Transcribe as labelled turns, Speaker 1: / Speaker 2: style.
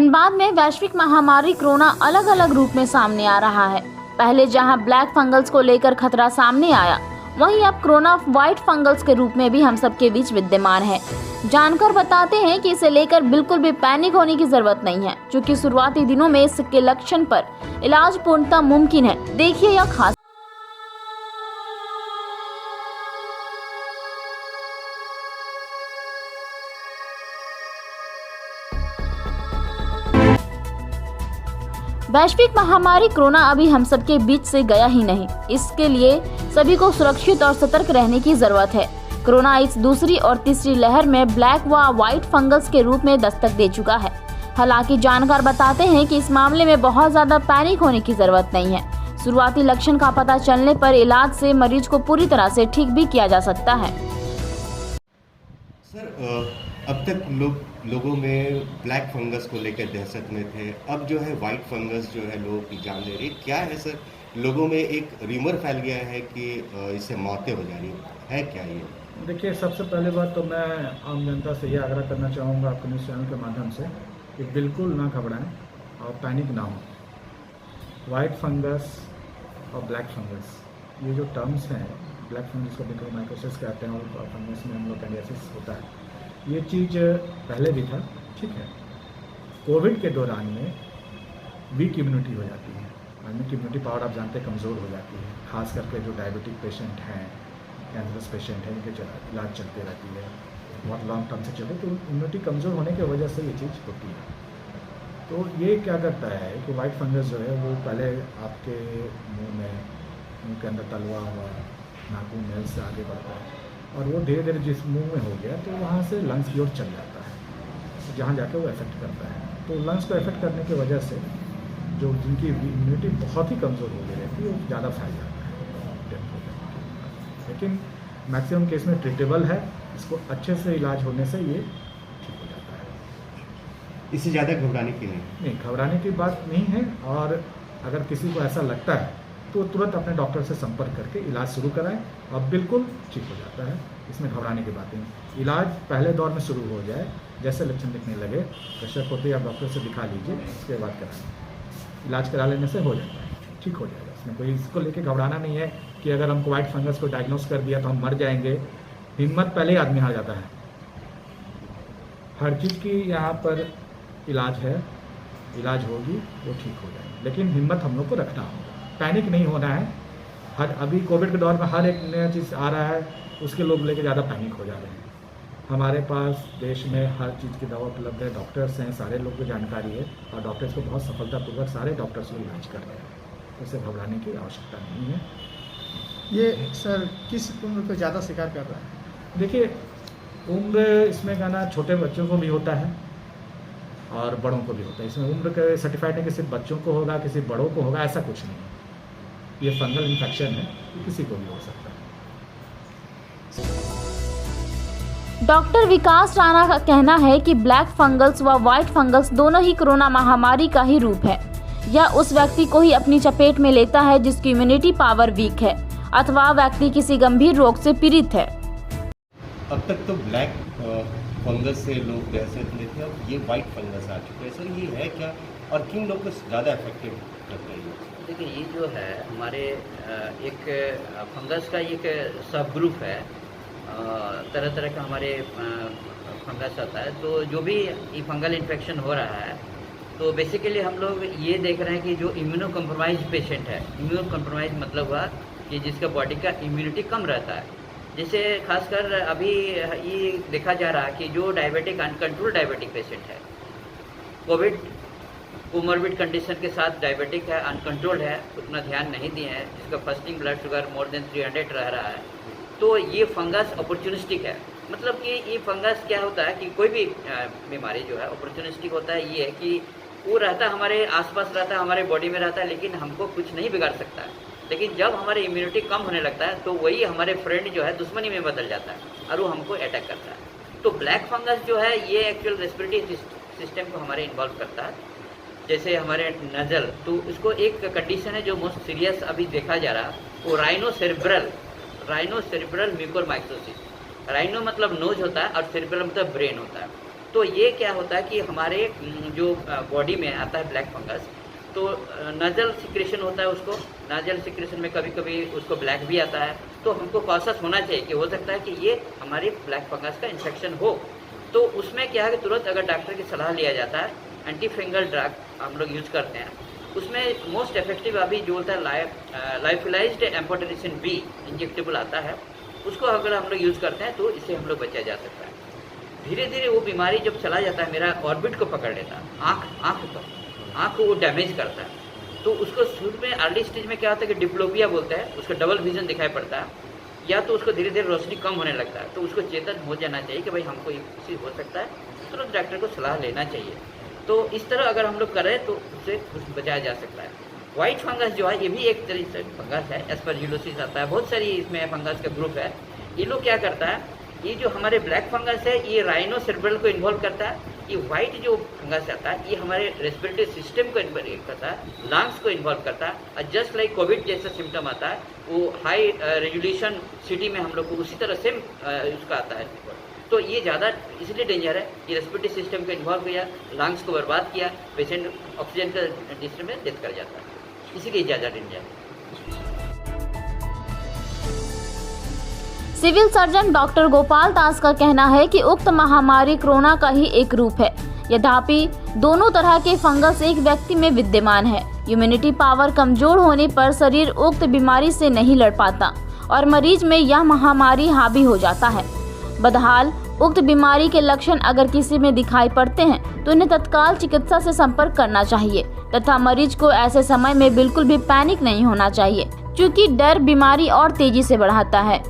Speaker 1: धनबाद में वैश्विक महामारी कोरोना अलग अलग रूप में सामने आ रहा है। पहले जहां ब्लैक फंगल्स को लेकर खतरा सामने आया, वहीं अब कोरोना व्हाइट फंगल्स के रूप में भी हम सबके बीच विद्यमान है। जानकर बताते हैं कि इसे लेकर बिल्कुल भी पैनिक होने की जरूरत नहीं है, क्योंकि शुरुआती दिनों में इसके लक्षण पर इलाज पूर्णतः मुमकिन है। देखिए यह खास वैश्विक महामारी कोरोना अभी हम सबके बीच से गया ही नहीं। इसके लिए सभी को सुरक्षित और सतर्क रहने की जरूरत है। कोरोना इस दूसरी और तीसरी लहर में ब्लैक व व्हाइट फंगस के रूप में दस्तक दे चुका है। हालांकि जानकार बताते हैं कि इस मामले में बहुत ज्यादा पैनिक होने की जरूरत नहीं है। शुरुआती लक्षण का पता चलने पर इलाज से मरीज को पूरी तरह से ठीक भी किया जा सकता है।
Speaker 2: सर, अब तक लोगों में ब्लैक फंगस को लेकर दहशत में थे, अब जो है वाइट फंगस जो है लोगों की जान ले रही क्या है सर? लोगों में एक रिमर फैल गया है कि इससे मौतें हो जा रही है क्या ये?
Speaker 3: देखिए, सबसे पहले बात तो मैं आम जनता से ये आग्रह करना चाहूँगा आपके न्यूज़ चैनल के माध्यम से कि बिल्कुल ना घबराएं और पैनिक ना हो। वाइट फंगस और ब्लैक फंगस ये जो टर्म्स हैं, ब्लैक फंगस को डिक्रोमाइकोसिस कहते हैं और फंगस में हम लोग कैंडियासिस होता है, ये चीज़ पहले भी था, ठीक है। कोविड के दौरान में वीक इम्यूनिटी हो जाती है, आदमी की इम्यूनिटी पावर आप जानते हैं कमज़ोर हो जाती है, खास करके जो डायबिटिक पेशेंट हैं, कैंसरस पेशेंट हैं, इनके इलाज चलते रहती है, बहुत लॉन्ग टर्म से चलते, तो इम्यूनिटी कमज़ोर होने की वजह से ये चीज़ होती है। तो ये क्या करता है कि वाइट फंगस जो है वो पहले आपके मुंह के अंदर तलवा हुआ नाखून नेल से आगे बढ़ता है और वो धीरे धीरे जिस मुंह में हो गया तो वहाँ से लंग्स की ओर चल जाता है, जहाँ जाके वो इफेक्ट करता है। तो लंग्स को इफेक्ट करने की वजह से जो जिनकी इम्यूनिटी बहुत ही कमज़ोर हो गई रहती है वो ज़्यादा फैल जाता है, डेथ हो जाती है। लेकिन मैक्सिमम केस में ट्रीटेबल है, इसको अच्छे से इलाज होने से ये ठीक हो जाता है।
Speaker 2: इससे ज़्यादा घबराने की नहीं,
Speaker 3: घबराने की बात नहीं है। और अगर किसी को ऐसा लगता है तो तुरंत अपने डॉक्टर से संपर्क करके इलाज शुरू कराएं और बिल्कुल ठीक हो जाता है। इसमें घबराने की बात नहीं। इलाज पहले दौर में शुरू हो जाए, जैसे लक्षण दिखने लगे प्रेशर होते आप डॉक्टर से दिखा लीजिए, उसके बाद कराएं। इलाज करा लेने से हो जाता है, ठीक हो जाएगा। इसमें कोई इसको लेके घबराना नहीं है कि अगर हमको वाइट फंगस को डायग्नोस कर दिया तो हम मर जाएंगे। हिम्मत पहले ही आदमी हार जाता है। हर चीज़ की यहाँ पर इलाज है, इलाज होगी, वो ठीक हो जाएगी। लेकिन हिम्मत हम लोग को रखना होगा, पैनिक नहीं होना है। अभी कोविड के दौर में हर एक नया चीज़ आ रहा है, उसके लोग लेके ज़्यादा पैनिक हो जा रहे हैं। हमारे पास देश में हर चीज़ की दवा उपलब्ध है, डॉक्टर्स हैं, सारे लोग को जानकारी है और डॉक्टर्स को बहुत सफलतापूर्वक सारे डॉक्टर्स को इलाज कर रहे हैं। उससे घबराने की आवश्यकता नहीं है।
Speaker 4: ये सर किस उम्र को ज़्यादा शिकार कर रहा है?
Speaker 3: देखिए, उम्र इसमें कहना छोटे बच्चों को भी होता है और बड़ों को भी होता है। इसमें उम्र का सर्टिफाइड है कि सिर्फ बच्चों को होगा, किसी बड़ों को होगा, ऐसा कुछ नहीं है। ये फंगल इन्फेक्शन है, किसी को भी हो सकता है।
Speaker 1: डॉक्टर विकास राणा का कहना है कि ब्लैक फंगल्स व व्हाइट फंगल्स दोनों ही कोरोना महामारी का ही रूप है। यह उस व्यक्ति को ही अपनी चपेट में लेता है जिसकी इम्यूनिटी पावर वीक है अथवा व्यक्ति किसी गंभीर रोग से पीड़ित है।
Speaker 2: अब तक तो ब्लैक फंगस से लोग दहशत में थे, अब ये वाइट फंगस आ चुका है। सर, ये है क्या और किन लोग को ज़्यादा इफेक्टिव करता है?
Speaker 5: देखिए, ये जो है हमारे एक फंगस का एक सब ग्रुप है। तरह तरह का हमारे फंगस आता है। तो जो भी ये फंगल इन्फेक्शन हो रहा है, तो बेसिकली हम लोग ये देख रहे हैं कि जो इम्यूनो कम्प्रोमाइज पेशेंट है, इम्यूनो कम्प्रोमाइज मतलब हुआ कि जिसका बॉडी का इम्यूनिटी कम रहता है, जैसे खासकर अभी ये देखा जा रहा है कि जो डायबिटिक अनकंट्रोल डायबिटिक पेशेंट है, कोविड कोमॉर्बिड कंडीशन के साथ डायबिटिक है, अनकंट्रोल्ड है, उतना ध्यान नहीं दिए हैं, जिसका fasting blood sugar more than 300 रह रहा है, तो ये फंगस अपॉर्चुनिस्टिक है। मतलब कि ये फंगस क्या होता है कि कोई भी बीमारी जो है अपॉर्चुनिस्टिक होता है। ये है कि वो रहता है हमारे आसपास, रहता है हमारे बॉडी में रहता है, लेकिन हमको कुछ नहीं बिगाड़ सकता है। लेकिन जब हमारी इम्यूनिटी कम होने लगता है तो वही हमारे फ्रेंड जो है दुश्मनी में बदल जाता है और वो हमको अटैक करता है। तो ब्लैक फंगस जो है ये एक्चुअल रेस्पिरेटरी सिस्टम को हमारे इन्वॉल्व करता है। जैसे हमारे नज़ल, तो उसको एक कंडीशन है जो मोस्ट सीरियस अभी देखा जा रहा है, वो राइनो सेरिब्रल म्यूकोरमाइकोसिस। राइनो मतलब नोज होता है और सेरिब्रल मतलब ब्रेन होता है। तो ये क्या होता है कि हमारे जो बॉडी में आता है ब्लैक फंगस, तो नाजल सिक्रेशन होता है उसको, नाजल सिक्रेशन में कभी कभी उसको ब्लैक भी आता है। तो हमको कॉशस होना चाहिए कि हो सकता है कि ये हमारी ब्लैक फंगस का इन्फेक्शन हो। तो उसमें क्या है कि तुरंत अगर डॉक्टर की सलाह लिया जाता है, एंटी फंगल ड्रग हम लोग यूज़ करते हैं। उसमें मोस्ट इफेक्टिव अभी जो होता है लाइफिलाइज्ड एम्फोटेरिसिन बी इंजेक्टेबल आता है, उसको अगर हम लोग यूज़ करते हैं तो इससे हम लोग बचा जा सकता है। धीरे धीरे वो बीमारी जब चला जाता है, मेरा ऑर्बिट को पकड़ लेता है, आँख को वो डैमेज करता है। तो उसको शुरू में अर्ली स्टेज में क्या होता है कि डिप्लोपिया बोलते हैं, उसका डबल विजन दिखाई पड़ता है, या तो उसको धीरे धीरे रोशनी कम होने लगता है। तो उसको चेतन हो जाना चाहिए कि भाई हमको ये चीज़ हो सकता है, तो डॉक्टर को सलाह लेना चाहिए। तो इस तरह अगर हम लोग करें तो उससे कुछ बचाया जा सकता है। वाइट फंगस जो है ये भी एक तरह से फंगस है, एस्परजिलोसिस आता है, बहुत सारी इसमें फंगस का ग्रुप है। ये लोग क्या करता है, ये जो हमारे ब्लैक फंगस है ये राइनोसेरेब्रल को इन्वॉल्व करता है। ये वाइट जो फंगस आता है ये हमारे रेस्पिरेटरी सिस्टम को इन्वॉल्व करता है, लंग्स को इन्वॉल्व करता है। और जस्ट लाइक कोविड जैसा सिम्टम आता है, वो हाई रेजुलेशन सिटी में हम लोग को उसी तरह सेम उसका आता है। तो ये ज़्यादा इसलिए डेंजर है, ये रेस्पिरेटरी सिस्टम को इन्वॉल्व किया, लंग्स को बर्बाद किया, पेशेंट ऑक्सीजन का डिस्टर्ब में डेथ कर जाता है, इसीलिए ज़्यादा डेंजर है।
Speaker 1: Civil surgeon doctor Gopal Das का कहना है कि उक्त महामारी कोरोना का ही एक रूप है। यद्यपि दोनों तरह के फंगस एक व्यक्ति में विद्यमान है। इम्यूनिटी पावर कमजोर होने पर शरीर उक्त बीमारी से नहीं लड़ पाता और मरीज में यह महामारी हावी हो जाता है। बदहाल उक्त बीमारी के लक्षण अगर किसी में दिखाई पड़ते हैं तो उन्हें तत्काल चिकित्सा से संपर्क करना चाहिए तथा मरीज को ऐसे समय में बिल्कुल भी पैनिक नहीं होना चाहिए, क्योंकि डर बीमारी और तेजी से बढ़ाता है।